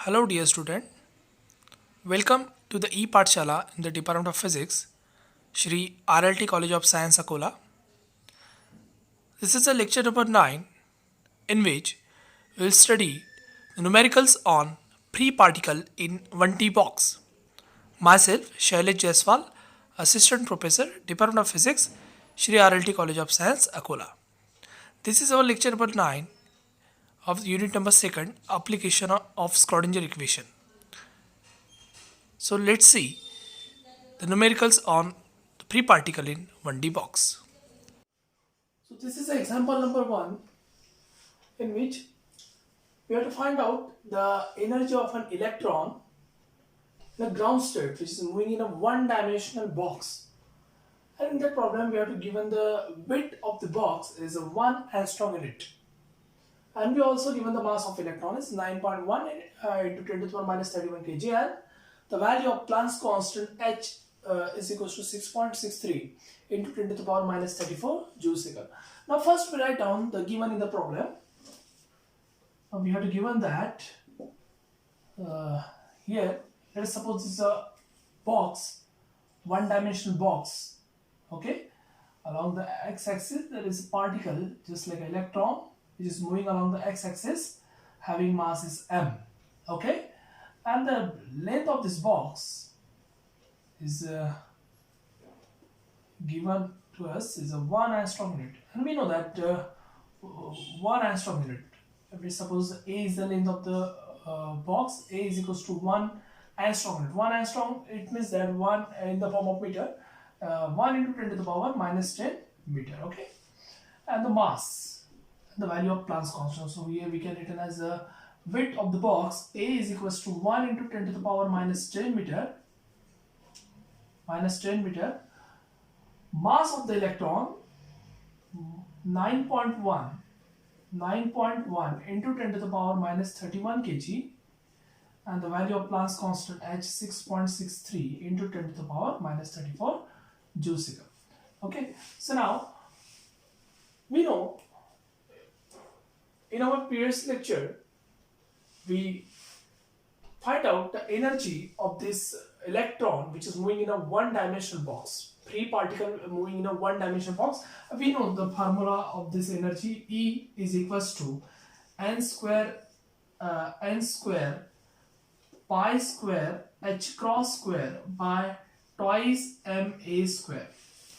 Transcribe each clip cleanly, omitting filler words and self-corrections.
Hello dear student, welcome to the E-Pathshala in the Department of Physics, Shri RLT College of Science Akola. This is a lecture number 9 in which we will study the numericals on free particle in 1D box. Myself, Shailesh Jaiswal, Assistant Professor, Department of Physics, Shri RLT College of Science Akola. This is our lecture number 9 of the unit number 2, application of Schrodinger equation. So let's see the numericals on the free particle in 1D box. So this is example number 1 in which we have to find out the energy of an electron in a ground state which is moving in a one-dimensional box. And in that problem we have to given the width of the box is 1 angstrom unit. And we also given the mass of electron is 9.1 into 10 to the power minus 31 kg, and the value of Planck's constant H is equals to 6.63 into 10 to the power minus 34 joule-second. Now first we write down the given in the problem. Now we have to given that here, let us suppose this is a box, one-dimensional box. Okay, along the x-axis there is a particle just like an electron which is moving along the x-axis, having mass is m. Okay, and the length of this box is given to us is a 1 angstrom unit, and we know that 1 angstrom unit, if we suppose A is the length of the box, A is equals to 1 angstrom unit. 1 angstrom, it means that 1 in the form of meter, 1 into 10 to the power minus 10 meter. Okay, and the mass, the value of Planck's constant. So here we can written as the width of the box, A is equals to 1 into 10 to the power minus 10 meter, mass of the electron 9.1 into 10 to the power minus 31 kg, and the value of Planck's constant H 6.63 into 10 to the power minus 34 joule-second. Okay, so now we know in our previous lecture we find out the energy of this electron which is moving in a one-dimensional box, free particle moving in a one-dimensional box. We know the formula of this energy, E is equals to n square pi square h cross square by twice ma square.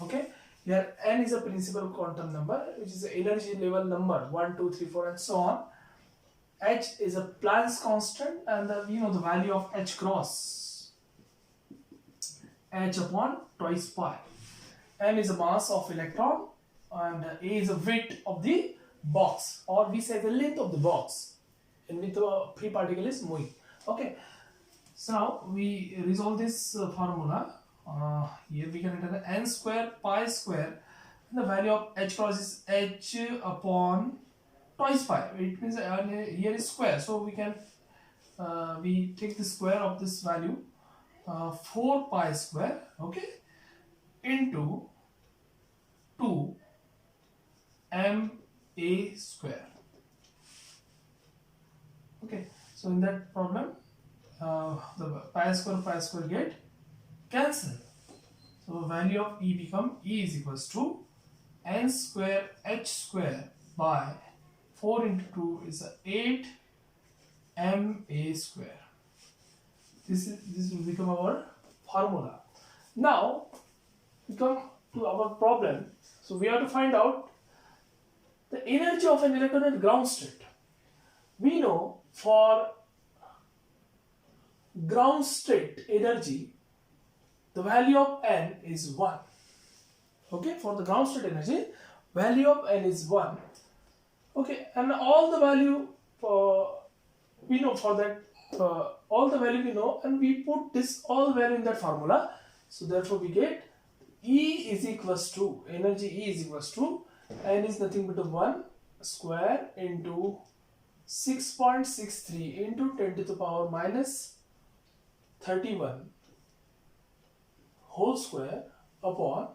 Okay, here n is a principal quantum number which is the energy level number 1, 2, 3, 4 and so on. H is a Planck's constant, and we know the value of h cross, h upon twice pi. M is the mass of electron, and A is the width of the box, or we say the length of the box in which the free particle is moving. Okay, so now we resolve this formula. Here we can enter n square pi square, and the value of h cross is h upon twice pi. It means here is square, so we can we take the square of this value, 4 pi square, okay, into 2 ma square. Okay, so in that problem the pi square get cancelled, so value of E become E is equals to n square h square by 4 into 2 is 8 ma square. This will become our formula. Now we come to our problem. So we have to find out the energy of an electron at ground state. We know for ground state energy the value of n is 1. Okay, for the ground state energy value of n is 1. Okay, and all the value we know for that, all the value we know, and we put this all value in that formula. So therefore we get E is equals to, energy E is equals to, n is nothing but a 1 square into 6.63 into 10 to the power minus 31 whole square upon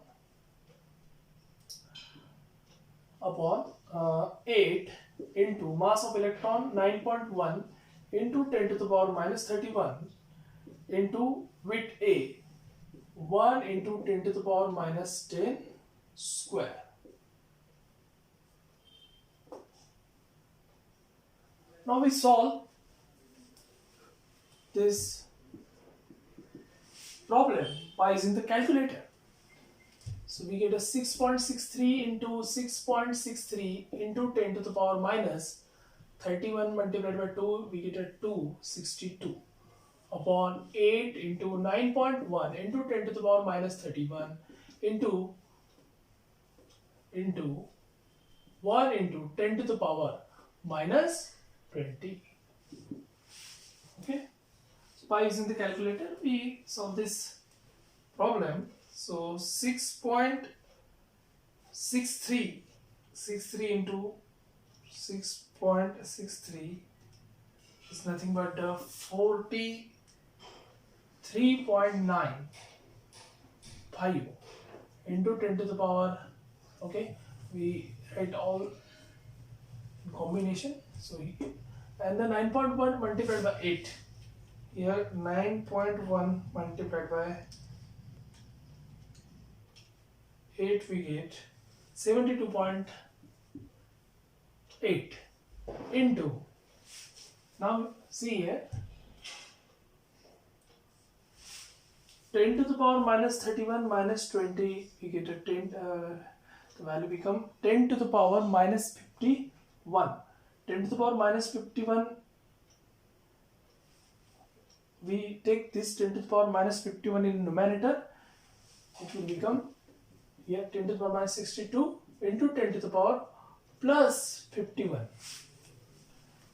8 into mass of electron 9.1 into 10 to the power minus 31 into width A 1 into 10 to the power minus 10 square. Now we solve this problem by using the calculator. So we get a 6.63 into 6.63 into 10 to the power minus 31 multiplied by 2, we get a 262 upon 8 into 9.1 into 10 to the power minus 31 into 1 into 10 to the power minus 20. Okay. So by using the calculator, we solve this problem. So 6.63 into 6.63 is nothing but 43.95 into 10 to the power. Okay, we write all in combination. So and the 9.1 multiplied by 8. Here 9.1 multiplied by 8, we get 72.8 into, now see here, 10 to the power minus 31 minus 20, we get a 10, the value become 10 to the power minus 51. 10 to the power minus 51, we take this 10 to the power minus 51 in numerator, it will become here 10 to the power minus 62 into 10 to the power plus 51.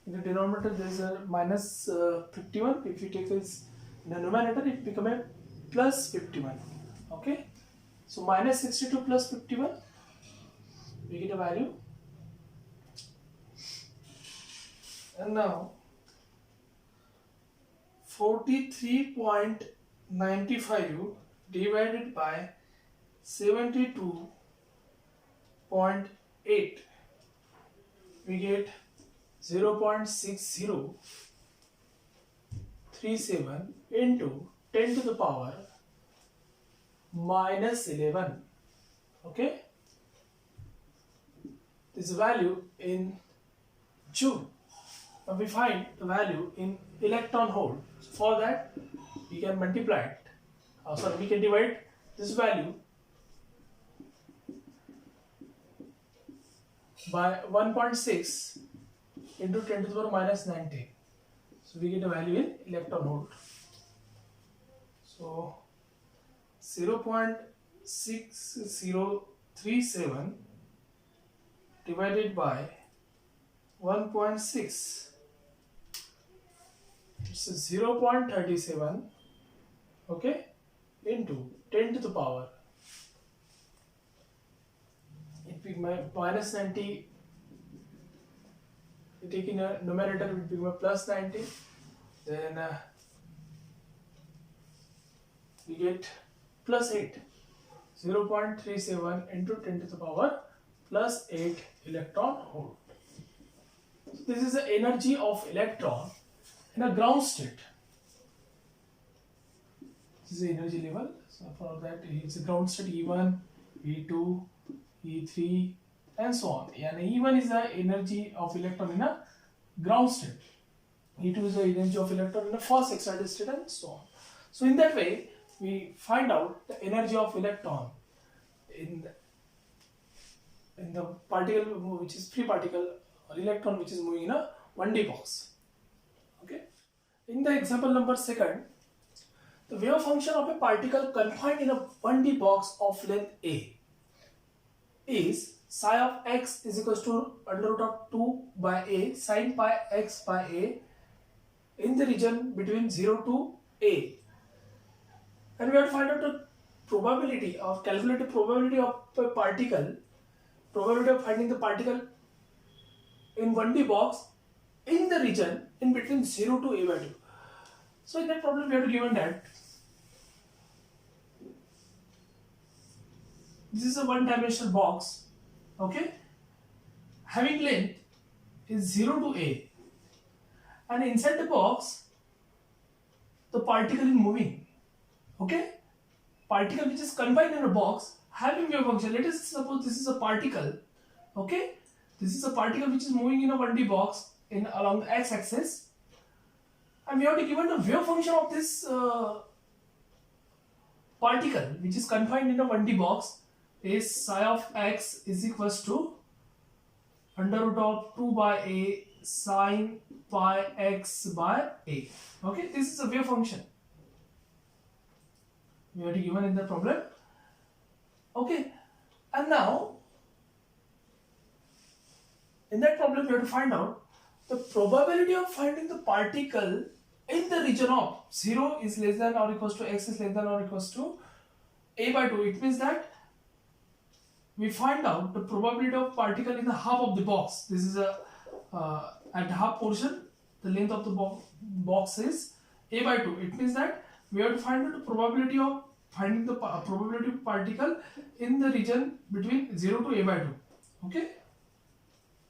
In the denominator there is a minus 51. If you take this in the numerator, it become a plus 51. Okay, so minus 62 plus 51, we get a value. And now 43.95 divided by 72.8, we get 0.6037 into 10 to the power minus 11. Okay, this value in Joule. Now we find the value in electron hole. For that, we can multiply it. We can divide this value by 1.6 into 10 to the power minus 19. So we get a value in electron volt. So 0.6037 divided by 1.6, it's 0.37, okay, into 10 to the power, it become minus 90, we take in a numerator, it become a plus 90, then we get plus 8, 0.37 into 10 to the power plus 8 electron volt. So this is the energy of electron in a ground state. This is the energy level. So for that, it's a ground state E1, E2, E3, and so on. And E1 is the energy of electron in a ground state. E2 is the energy of electron in a first excited state, and so on. So in that way, we find out the energy of electron in the particle which is free particle, or electron which is moving in a 1D box. Okay. In the example number 2, the wave function of a particle confined in a 1D box of length A is psi of x is equals to under root of 2 by A sin pi x by A in the region between 0 to A. And we have to find out the probability of calculated probability of a particle, probability of finding the particle in 1D box in the region in between 0 to A by 2. So in that problem we have to given that this is a one-dimensional box, okay, having length is 0 to A, and inside the box the particle is moving. Okay, particle which is confined in a box having wave function. Let us suppose this is a particle. Okay, this is a particle which is moving in a 1D box in along the x-axis, and we have to given the wave function of this particle which is confined in a 1D box is psi of x is equals to under root of 2 by a sine pi x by a. Okay, this is a wave function we have to given in the problem. Okay, and now in that problem we have to find out the probability of finding the particle in the region of 0 is less than or equals to x is less than or equals to a by 2. It means that we find out the probability of particle in the half of the box. This is a at half portion, the length of the box is a by 2. It means that we have to find out the probability of finding the probability of particle in the region between 0 to a by 2. Okay,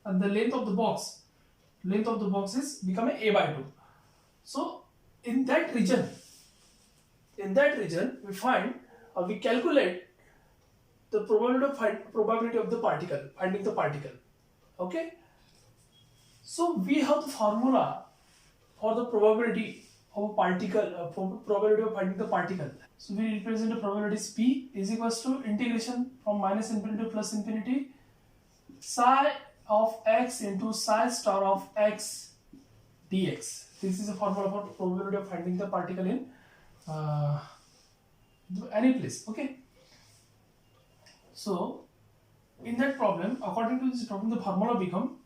and the length of the box is becoming a by 2. So in that region we find or we calculate the probability of the particle, finding the particle. Okay, so we have the formula for the probability of a particle, probability of finding the particle. So we represent the probability as P is equals to integration from minus infinity to plus infinity psi of x into psi star of x dx. This is a formula for probability of finding the particle in any place. Okay, so in that problem, according to this problem, the formula become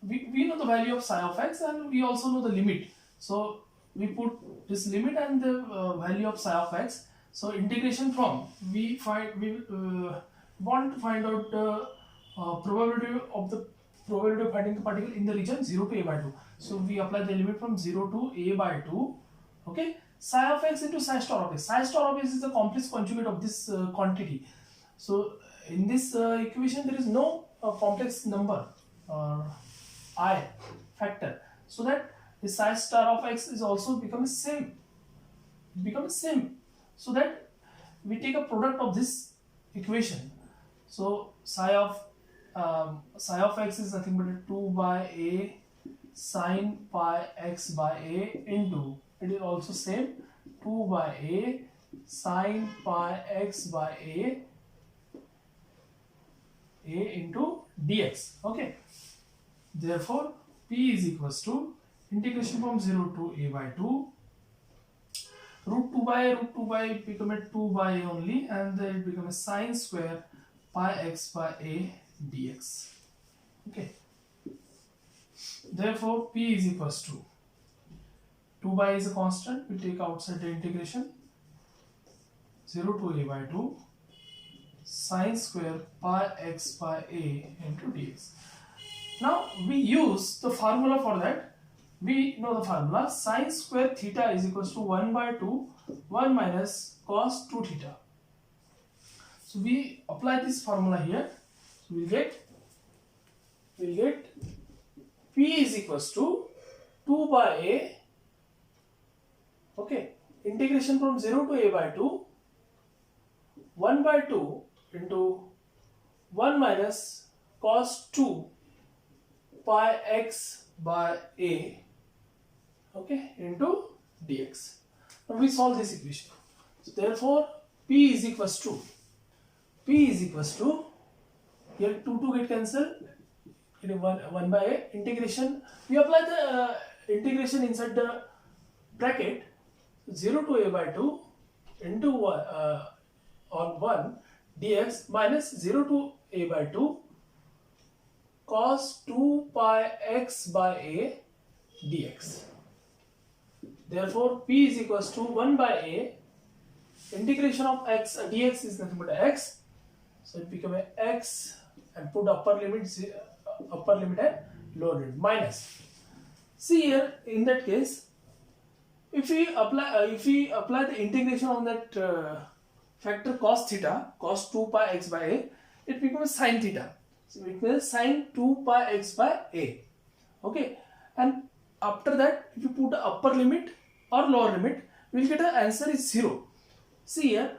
we know the value of psi of x and we also know the limit. So we put this limit and the value of psi of x. So integration from we want to find out the probability of finding the particle in the region 0 to a by 2. So we apply the limit from 0 to a by 2. Okay, psi of x into psi star of x. Psi star of x is the complex conjugate of this quantity. So in this equation there is no complex number or I factor, so that the psi star of x is also becomes same. So that we take a product of this equation. So psi of x is nothing but 2 by a sine pi x by a into, it is also same, 2 by a sine pi x by a into dx. Okay, therefore P is equals to integration from 0 to a by 2 root 2 by it become a 2 by a only, and then it becomes sine square pi x by a dx. Okay, therefore P is equals to 2 by is a constant, we take outside the integration 0 to a by 2 sine square pi x by a into dx. Now we use the formula for that. We know the formula sine square theta is equals to 1 by 2 1 minus cos 2 theta. So we apply this formula here. So we'll get P is equals to 2 by a, okay, integration from 0 to a by 2 1 by 2 into 1 minus cos 2 pi x by a, okay, into dx. Now we solve this equation. So therefore P is equals to here 2 get cancelled, 1 by a integration. We apply the integration inside the bracket 0 to a by 2 into 1 dx minus 0 to a by 2 cos 2 pi x by a dx. Therefore P is equals to 1 by a integration of x dx is nothing but x, so it become a x and put upper limit and lower limit minus. See here in that case, if we apply the integration on that factor cos theta, cos 2 pi x by a, it becomes sin theta. So it becomes sin 2 pi x by a. Okay, and after that, if you put the upper limit or lower limit, we will get an answer is 0. See here,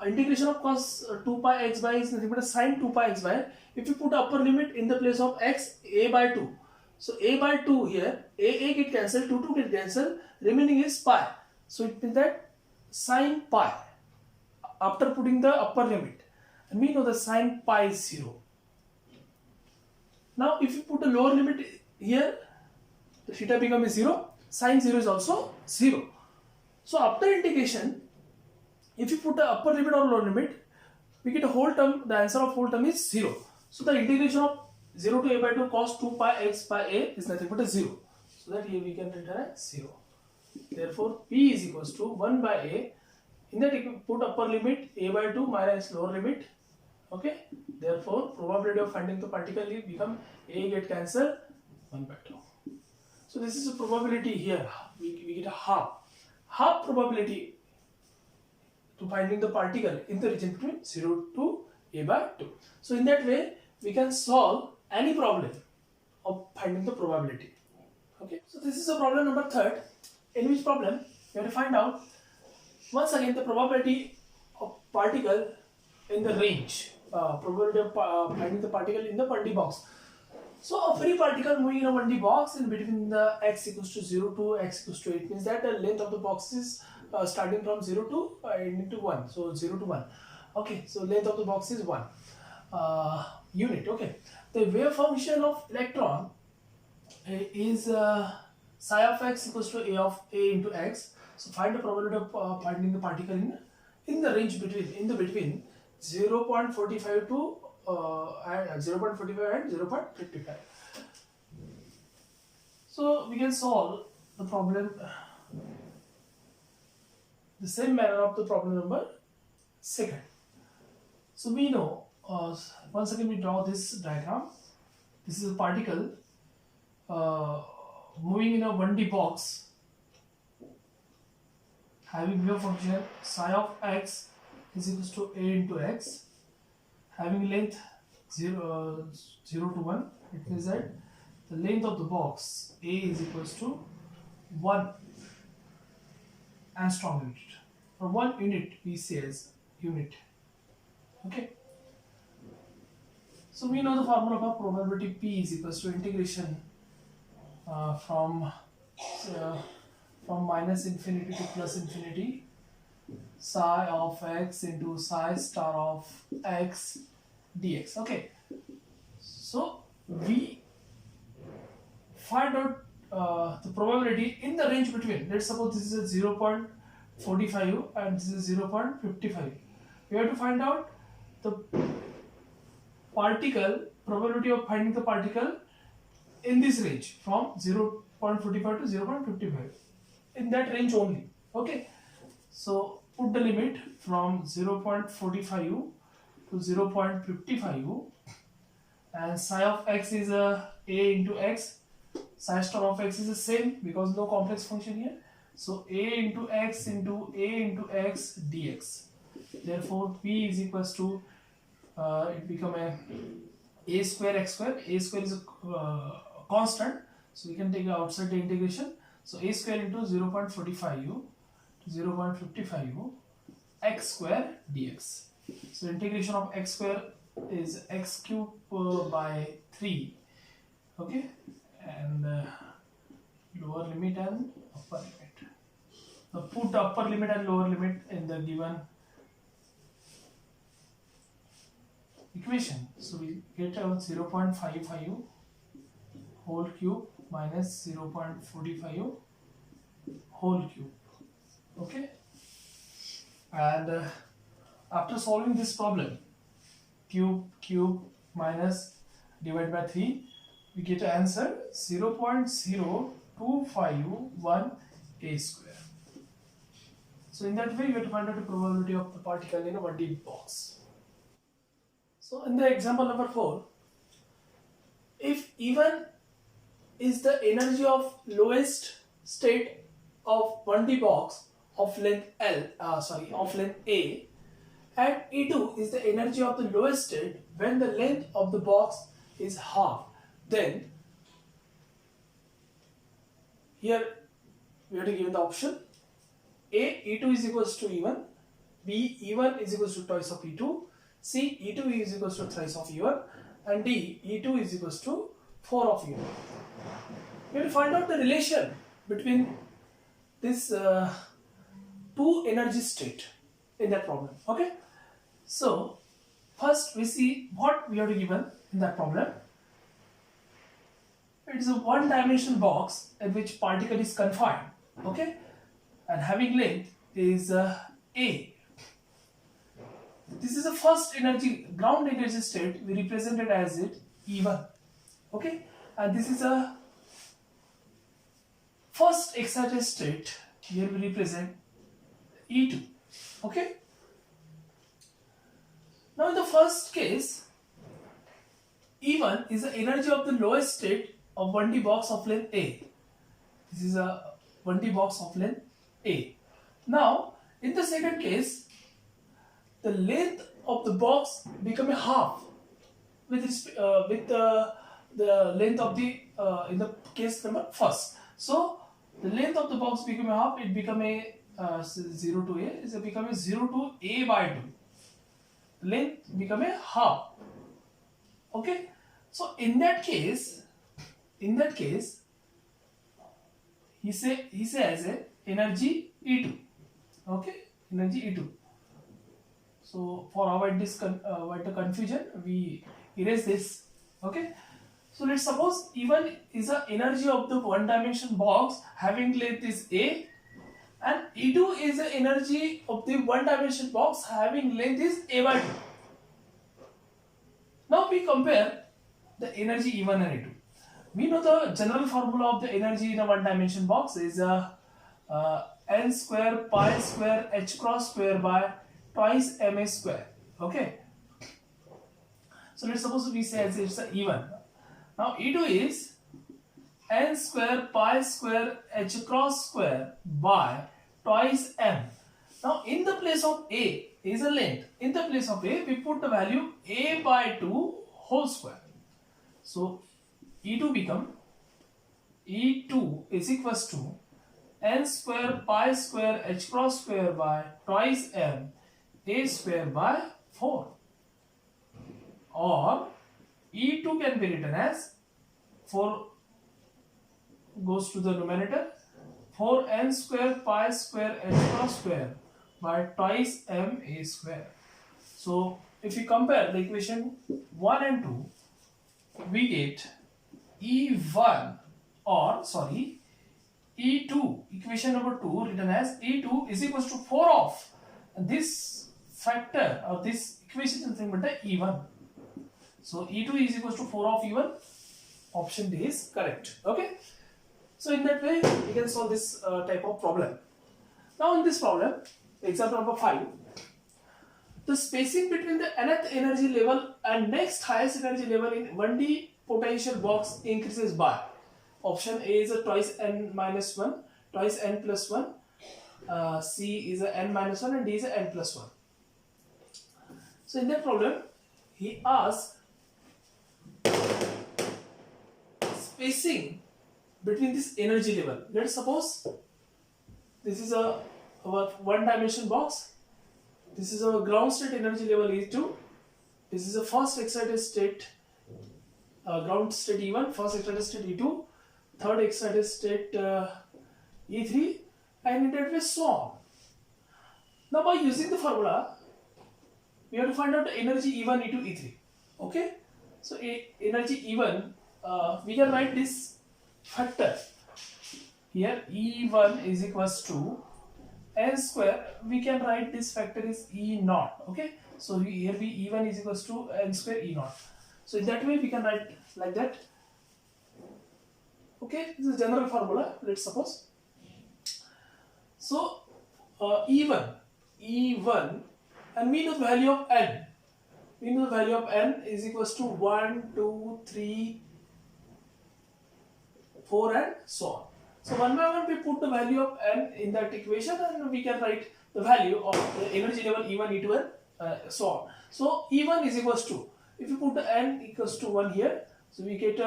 integration of cos 2 pi x by is nothing but a sin 2 pi x by. If you put upper limit in the place of x, a by 2. So a by 2 here, a get cancelled, 2 get cancelled, remaining is pi. So it means that sin pi after putting the upper limit, and we know the sin pi is 0. Now if you put the lower limit here, the theta becomes 0, sin 0 is also 0. So after integration, if you put the upper limit or lower limit, we get a whole term, the answer of whole term is 0. So the integration of 0 to a by 2 cos 2 pi x by a is nothing but a 0. So that here we can write as 0. Therefore p is equals to 1 by a. In that, if you put upper limit a by 2 minus lower limit, okay, therefore probability of finding the particle will become a get cancelled 1 by 2. So this is a probability here, we get a half probability to finding the particle in the region between 0 to a by 2. So in that way we can solve any problem of finding the probability. Okay, so this is a problem number 3, in which problem we have to find out once again the probability of particle in the range, probability of finding the particle in the 1D box. So a free particle moving in a 1D box in between the x equals to 0 to x equals to 8 means that the length of the box is starting from 0 to ending to 1. So 0 to 1. Okay, so length of the box is 1 unit. Okay, the wave function of electron is psi of x equals to a into x. So find the probability of finding the particle in the range between 0.45 to 0.45 and 0.55. So we can solve the problem the same manner of the problem number 2. So we know, once again we draw this diagram. This is a particle moving in a 1D box having wave function psi of x is equals to a into x, having length 0 to 1. It means that the length of the box a is equals to 1 angstrom unit, or 1 unit we say as unit. Okay, so we know the formula for probability p is equals to integration from minus infinity to plus infinity psi of x into psi star of x dx. Okay, so we find out the probability in the range between, let's suppose this is a 0.45 and this is 0.55. We have to find out the particle, probability of finding the particle in this range from 0.45 to 0.55, in that range only. Okay, so put the limit from 0.45 to 0.55, and psi of x is a into x, psi star of x is the same because no complex function here. So a into x dx. Therefore p is equals to it become a square x square. A square is a constant, so we can take outside the integration. So a square into 0.45 to 0.55 x square dx. So integration of x square is x cube by 3. Okay, and lower limit and upper limit. Now put upper limit and lower limit in the given equation. So we get out 0.55 whole cube minus 0.45 whole cube. Okay, and after solving this problem, cube minus divided by 3, we get an answer 0.0251 a square. So in that way we have to find out the probability of the particle in a 1D box. So in the example number 4, if even is the energy of lowest state of 1D box of length of length A, and E2 is the energy of the lowest state when the length of the box is half, then Here we have to give the option A, E2 is equals to E1, B, E1 is equals to twice of E2, C, E2 is equals to thrice of E1, and D, E2 is equals to 4 of E1. We will find out the relation between this two energy state in that problem. Okay, so first we see what we have to given in that problem. It is a one-dimensional box in which particle is confined. Okay, and having length is A. This is the first energy, ground energy state. We represent it as it E1. Okay, and this is a first excited state. Here we represent E2. Okay. Now in the first case, E1 is the energy of the lowest state of 1D box of length A. This is a 1D box of length A. Now in the second case, the length of the box become a half with the length of the in the case number first. So the length of the box become a half. It become a 0 to A is become a 0 to A by 2. Length become a half. Okay, so in that case he says a energy E2. Okay, energy E2. So for avoid this confusion, we erase this. Okay, so let's suppose E1 is the energy of the one-dimensional box having length is A, and E2 is the energy of the one-dimensional box having length is A by 2. Now we compare the energy E1 and E2. We know the general formula of the energy in a one-dimensional box is n square pi square h cross square by twice ma square. Okay. So let's suppose we say it's a E1. Now E2 is n square pi square h cross square by twice m. Now in the place of A is a length. In the place of A we put the value A by 2 whole square. So E2 become E2 is equals to n square pi square h cross square by twice m A square by 4, or E2 can be written as 4 goes to the numerator, 4n square pi square h cross square by twice m A square. So if we compare the equation 1 and 2, we get E1 or sorry E2, equation number 2 written as E2 is equals to 4 of this factor or this equation is nothing but the E1. So E2 is equals to 4 of E1. Option D is correct. Okay. So in that way we can solve this type of problem. Now in this problem, example number 5, the spacing between the nth energy level and next highest energy level in 1D potential box increases by. Option A is a twice n minus 1, twice n plus 1, C is a n minus 1 and D is a n plus 1. So in that problem, he asks spacing between this energy level. Let's suppose this is our one-dimensional box. This is our ground state energy level E2. This is a first excited state, ground state E1, first excited state E2, third excited state E3, and in that way so on. Now by using the formula, we have to find out the energy E1, E2, E3. Okay, so energy E1, we can write this factor here. E1 is equals to n square. We can write this factor is E naught. Okay, so here E1 is equals to n square E naught. So in that way we can write like that. Okay, this is general formula. Let's suppose. So E1, and we know the value of n. We know the value of n is equals to 1, 2, 3, 4 and so on. So one by one we put the value of n in that equation and we can write the value of the energy level E1, E2 and so on. So E1 is equals to, if you put the n equals to 1 here, so we get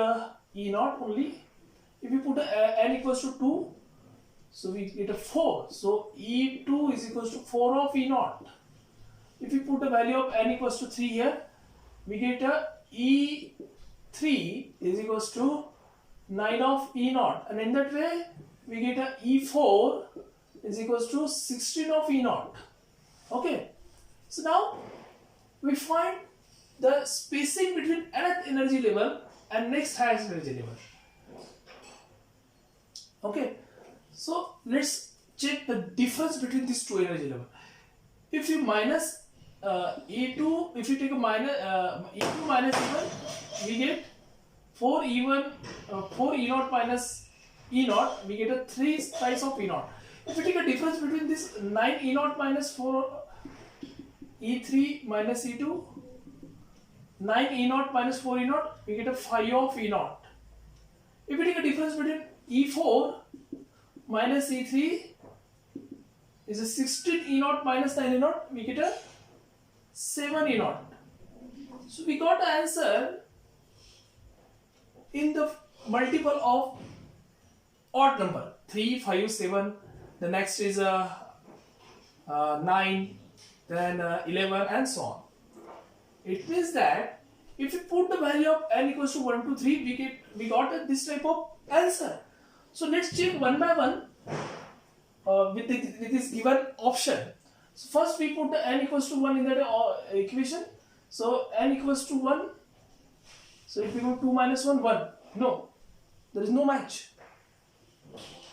E naught only, If we put n equals to 2, so we get a 4. So E2 is equals to 4 of E naught. If we put a value of n equals to 3 here, we get a E3 is equals to 9 of E naught, and in that way we get a E4 is equals to 16 of E naught. Okay, so now we find the spacing between nth energy level and next highest energy level. Okay, so let's check the difference between these two energy levels. If you minus E2, if you take a minus E2 minus E1, we get 4 E1, 4 E naught minus E naught, we get a 3 times of E naught. If you take a difference between this 9 E naught minus 4 E3 minus E2, 9 E naught minus 4 E naught, we get a 5 of E naught. If we take a difference between E4 minus E3 is a 16 E naught minus 9 E naught, we get a 7 E naught. So we got the answer in the multiple of odd number 3, 5, 7. The next is 9, then 11, and so on. It means that if we put the value of n equals to 1, 2, 3, we got this type of answer. So let's check one by one with this given option. So first we put the n equals to 1 in that equation. So n equals to 1. So if we go 2 minus 1, 1. No, there is no match.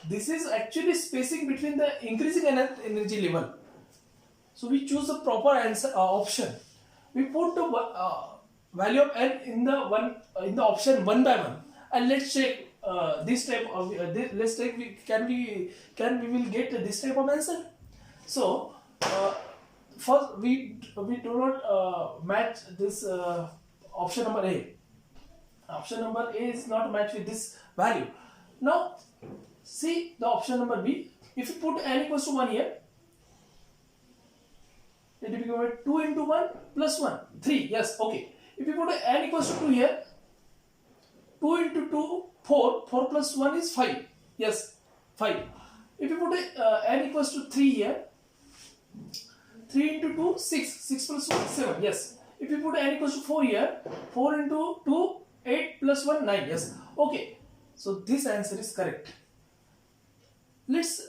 This is actually spacing between the increasing energy level. So we choose the proper answer option. We put the value of n in the option one by one, and let's check this type of let's check we will get this type of answer. So first we do not match this option number A. Option number A is not matched with this value. Now see the option number B. If you put n equals to 1 here, it will become 2 into 1 plus 1, 3. Yes, okay. If you put n equals to 2 here, 2 into 2, 4. 4 plus 1 is 5. Yes, 5. If you put n equals to 3 here, 3 into 2, 6. 6 plus 1, 7. Yes. If you put n equals to 4 here, 4 into 2, 8 plus 1, 9. Yes. Okay. So this answer is correct. Let's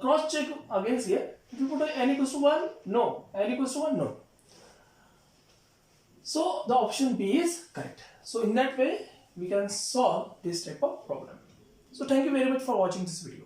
cross check against here. If you put n equals to 1, no. N equals to 1, no. So the option B is correct. So in that way, we can solve this type of problem. So thank you very much for watching this video.